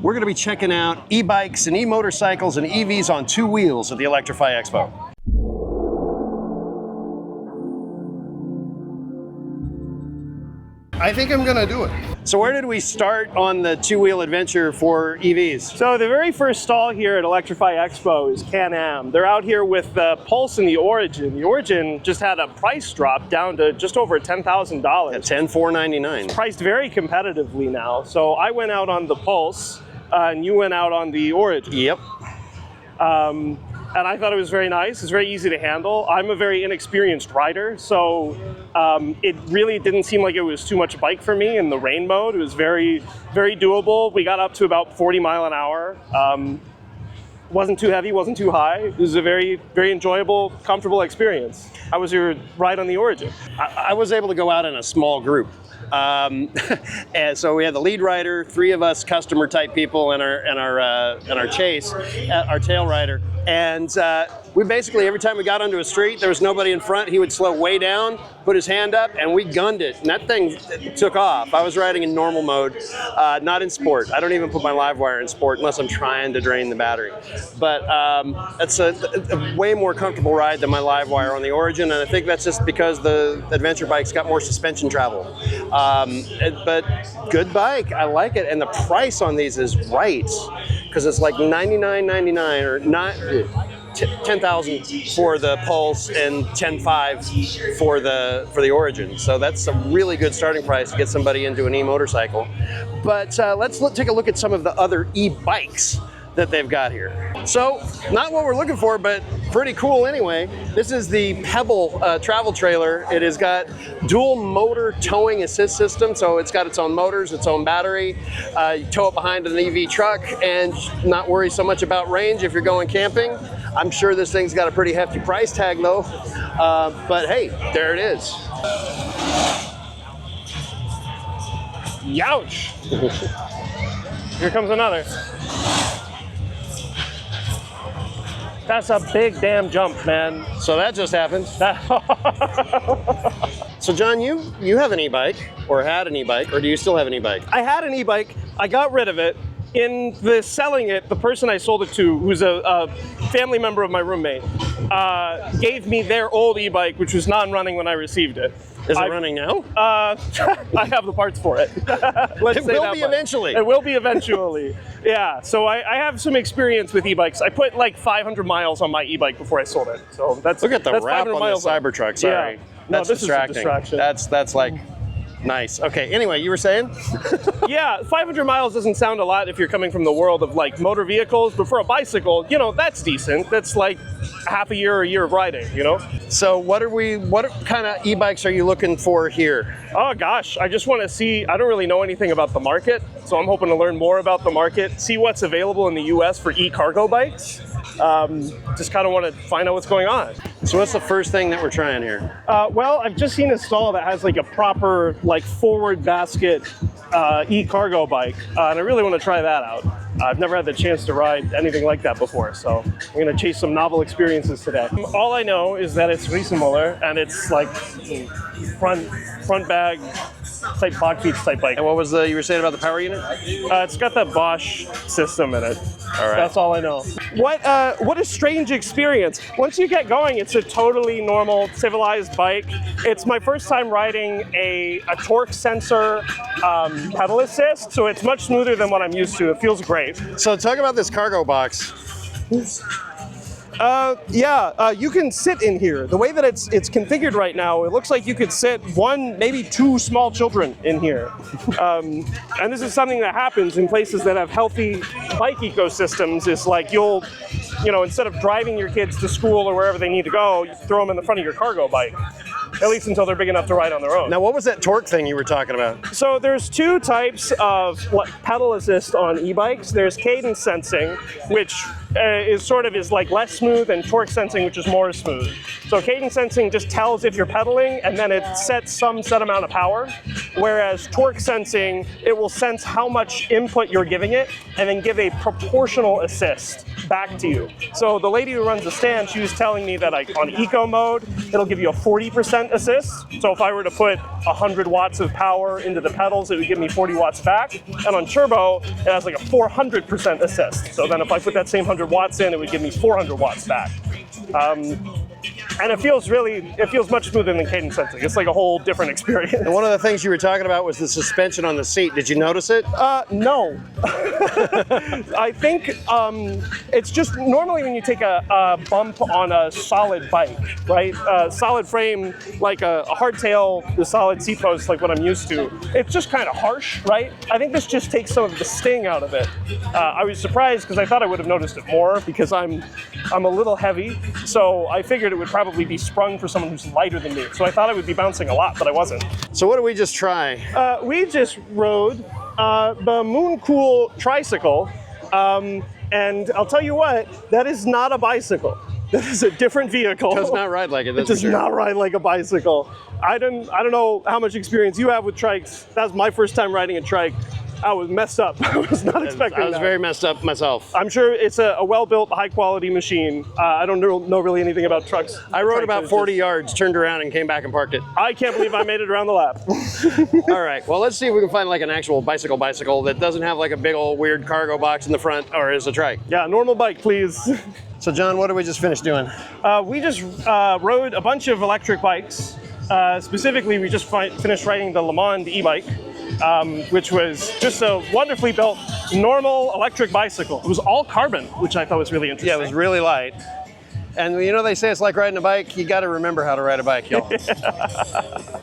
We're going to be checking out e-bikes and e-motorcycles and EVs on two wheels at the Electrify Expo. I think I'm gonna do it. So where did we start on the two-wheel adventure for EVs? So the very first stall here at Electrify Expo is Can-Am. They're out here with the Pulse and the Origin. The Origin just had a price drop down to just over $10,000. At $10,499. It's priced very competitively now. So I went out on the Pulse and you went out on the Origin. Yep. And I thought it was very nice. It's very easy to handle. I'm a very inexperienced rider, so it really didn't seem like it was too much bike for me in the rain mode. It was very, very doable. We got up to about 40 mile an hour. Wasn't too heavy, wasn't too high. It was a very, very enjoyable, comfortable experience. How was your ride on the Origin? I was able to go out in a small group. And so we had the lead rider, three of us customer type people, and our chase, our tail rider, and we basically, every time we got onto a street, there was nobody in front, he would slow way down, put his hand up, and we gunned it, and that thing took off. I was riding in normal mode, not in sport. I don't even put my live wire in sport unless I'm trying to drain the battery. But it's a way more comfortable ride than my live wire on the Origin, and I think that's just because the adventure bike's got more suspension travel. But good bike, I like it, and the price on these is right, because it's like $99.99 or not. 10,000 for the Pulse and 10,500 for the Origin. So that's a really good starting price to get somebody into an e-motorcycle. But let's take a look at some of the other e-bikes that they've got here. So not what we're looking for, but pretty cool anyway. This is the Pebble travel trailer. It has got dual motor towing assist system. So it's got its own motors, its own battery. You tow it behind an EV truck and not worry so much about range if you're going camping. I'm sure this thing's got a pretty hefty price tag though. But hey, there it is. Youch! Here comes another. That's a big damn jump, man. So that just happened. So John, you have an e-bike, or had an e-bike, or do you still have an e-bike? I had an e-bike, I got rid of it. In the selling it, the person I sold it to, who's a family member of my roommate, gave me their old e-bike, which was non-running when I received it. Is it running now? I have the parts for it. It will be eventually. It will be eventually. Yeah, so I have some experience with e-bikes. I put like 500 miles on my e-bike before I sold it. So that's look at the that's wrap on the Cybertruck. Sorry, yeah. No, that's this distracting. Is a distraction. That's like nice. Okay. Anyway, you were saying? Yeah, 500 miles doesn't sound a lot if you're coming from the world of like motor vehicles, but for a bicycle, you know, that's decent. That's like half a year or a year of riding, you know? So what kind of e-bikes are you looking for here? Oh gosh, I just want to see, I don't really know anything about the market, so I'm hoping to learn more about the market, see what's available in the US for e-cargo bikes. Just kind of want to find out what's going on. So what's the first thing that we're trying here? Well, I've just seen a stall that has like a proper like forward basket e-cargo bike, and I really want to try that out. I've never had the chance to ride anything like that before, so I'm going to chase some novel experiences today. All I know is that it's Riesse Muller, and it's like front bag type box beach type bike. And what was you were saying about the power unit? It's got the Bosch system in it. All right. That's all I know. What a strange experience. Once you get going, it's a totally normal, civilized bike. It's my first time riding a torque sensor pedal assist, so it's much smoother than what I'm used to. It feels great. So talk about this cargo box. You can sit in here. The way that it's configured right now, it looks like you could sit one, maybe two small children in here. And this is something that happens in places that have healthy bike ecosystems. Is like instead of driving your kids to school or wherever they need to go, you throw them in the front of your cargo bike. At least until they're big enough to ride on their own. Now, what was that torque thing you were talking about? So there's two types of pedal assist on e-bikes. There's cadence sensing, which is like less smooth, and torque sensing, which is more smooth. So cadence sensing just tells if you're pedaling, and then it sets some set amount of power. Whereas torque sensing, it will sense how much input you're giving it, and then give a proportional assist back to you. So the lady who runs the stand, she was telling me that on eco mode, it'll give you a 40% 40% assist. So if I were to put 100 watts of power into the pedals, it would give me 40 watts back. And on turbo, it has like a 400% assist. So then if I put that same 100 watts in, it would give me 400 watts back. And it feels much smoother than cadence sensing. It's like a whole different experience. And one of the things you were talking about was the suspension on the seat. Did you notice it? No. I think it's just normally when you take a bump on a solid bike, right? Solid frame, like a hardtail, the solid seat post, like what I'm used to. It's just kind of harsh, right? I think this just takes some of the sting out of it. I was surprised because I thought I would have noticed it more because I'm a little heavy, so I figured it would probably be sprung for someone who's lighter than me. So I thought I would be bouncing a lot, but I wasn't. So what did we just try? We just rode the MoonCool tricycle, and I'll tell you what, that is not a bicycle. That is a different vehicle. It does not ride like it. It does not ride like a bicycle. I don't know how much experience you have with trikes. That was my first time riding a trike. I was messed up. I was not expecting that. I was very messed up myself. I'm sure it's a well-built, high-quality machine. I don't know really anything about trucks. I rode about 40 yards, turned around, and came back and parked it. I can't believe I made it around the lap. All right, well, let's see if we can find like an actual bicycle that doesn't have like a big old weird cargo box in the front or is a trike. Yeah, normal bike, please. So, John, what did we just finish doing? We just rode a bunch of electric bikes. Specifically, we just finished riding the Le Mans e-bike. Which was just a wonderfully built, normal electric bicycle. It was all carbon, which I thought was really interesting. Yeah, it was really light. And you know, they say it's like riding a bike. You got to remember how to ride a bike, y'all.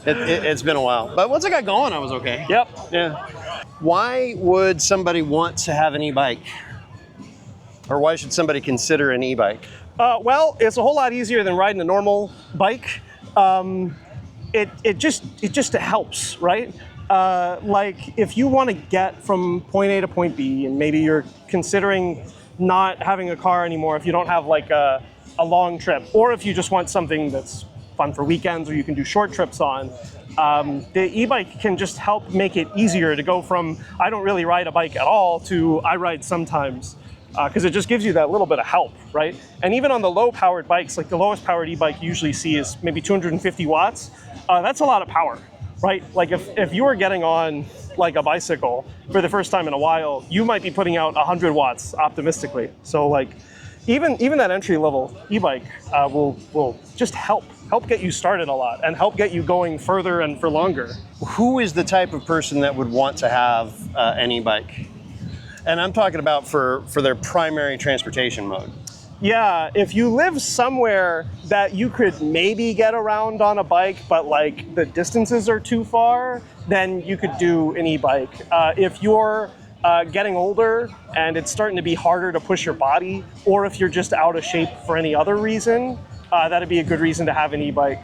It's been a while. But once I got going, I was okay. Yep. Yeah. Why would somebody want to have an e-bike? Or why should somebody consider an e-bike? Well, it's a whole lot easier than riding a normal bike. It just helps, right? Like if you want to get from point A to point B and maybe you're considering not having a car anymore if you don't have like a long trip, or if you just want something that's fun for weekends or you can do short trips on, the e-bike can just help make it easier to go from I don't really ride a bike at all to I ride sometimes, because it just gives you that little bit of help, right? And even on the low powered bikes, like the lowest powered e-bike you usually see is maybe 250 watts. That's a lot of power. Right? Like if you were getting on like a bicycle for the first time in a while, you might be putting out 100 watts optimistically. So like even that entry level e-bike will just help get you started a lot and help get you going further and for longer. Who is the type of person that would want to have an e-bike? And I'm talking about for their primary transportation mode. Yeah, if you live somewhere that you could maybe get around on a bike, but like the distances are too far, then you could do an e-bike. If you're getting older and it's starting to be harder to push your body, or if you're just out of shape for any other reason, that'd be a good reason to have an e-bike.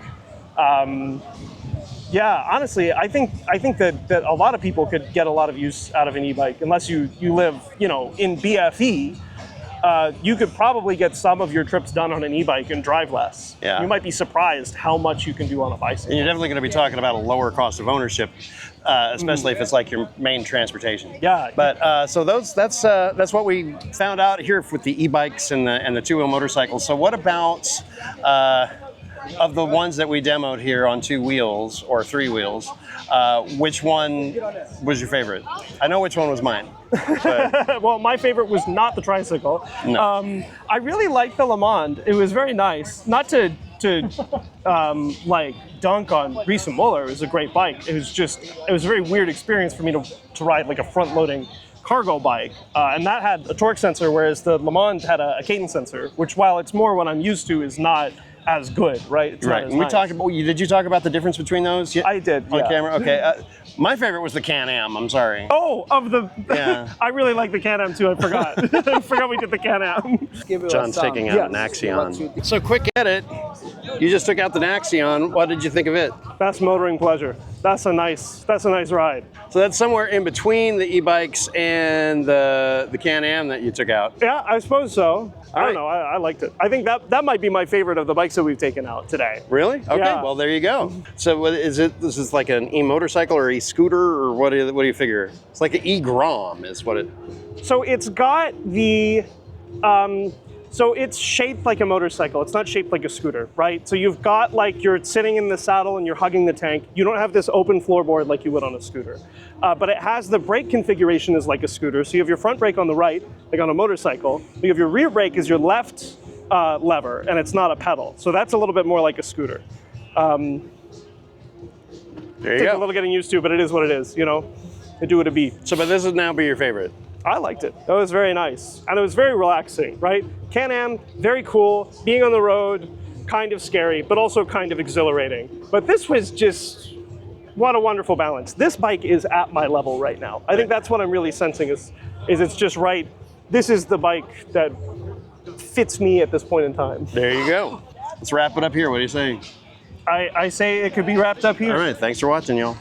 Yeah, honestly, I think that a lot of people could get a lot of use out of an e-bike, unless you live, in BFE. You could probably get some of your trips done on an e-bike and drive less. Yeah. You might be surprised how much you can do on a bicycle. And you're definitely going to be talking about a lower cost of ownership, especially if it's like your main transportation. Yeah. But so that's what we found out here with the e-bikes and the two-wheel motorcycles. So what about of the ones that we demoed here on 2 wheels or 3 wheels? Which one was your favorite? I know which one was mine. But well, my favorite was not the tricycle. No. I really liked the Le Mans. It was very nice. Not to like dunk on Riesse Muller. It was a great bike. It was a very weird experience for me to ride like a front-loading cargo bike. And that had a torque sensor, whereas the Le Mans had a cadence sensor, which while it's more what I'm used to, is not as good, right? It's right. not as And we nice. talked about. Did you talk about the difference between those? I did. On Yeah. camera. Okay. My favorite was the Can-Am. I'm sorry. Oh, Yeah. I really like the Can-Am too. I forgot. I forgot we did the Can-Am. John's taking out an Naxeon. So quick edit. You just took out the Naxeon. What did you think of it? Best motoring pleasure. That's a nice ride. So that's somewhere in between the e-bikes and the Can-Am that you took out. Yeah, I suppose so. I right. don't know. I liked it. I think that might be my favorite of the bikes that we've taken out today. Really? Okay. Yeah. Well, there you go. So what is it? This is like an e-motorcycle or e-scooter, or what do you figure? It's like an e-grom is what it. So it's got the So it's shaped like a motorcycle. It's not shaped like a scooter, right? So you've got like, you're sitting in the saddle and you're hugging the tank. You don't have this open floorboard like you would on a scooter. But it has the brake configuration is like a scooter. So you have your front brake on the right, like on a motorcycle. You have your rear brake is your left lever, and it's not a pedal. So that's a little bit more like a scooter. There you Takes go. a little getting used to, but it is what it is, you know? They do what it be. So, but this would now be your favorite. I liked it. That was very nice. And it was very relaxing, right? Can-Am, very cool. Being on the road, kind of scary, but also kind of exhilarating. But this was just, what a wonderful balance. This bike is at my level right now. I think that's what I'm really sensing is it's just right. This is the bike that fits me at this point in time. There you go. Let's wrap it up here. What do you say? I say it could be wrapped up here. All right. Thanks for watching, y'all.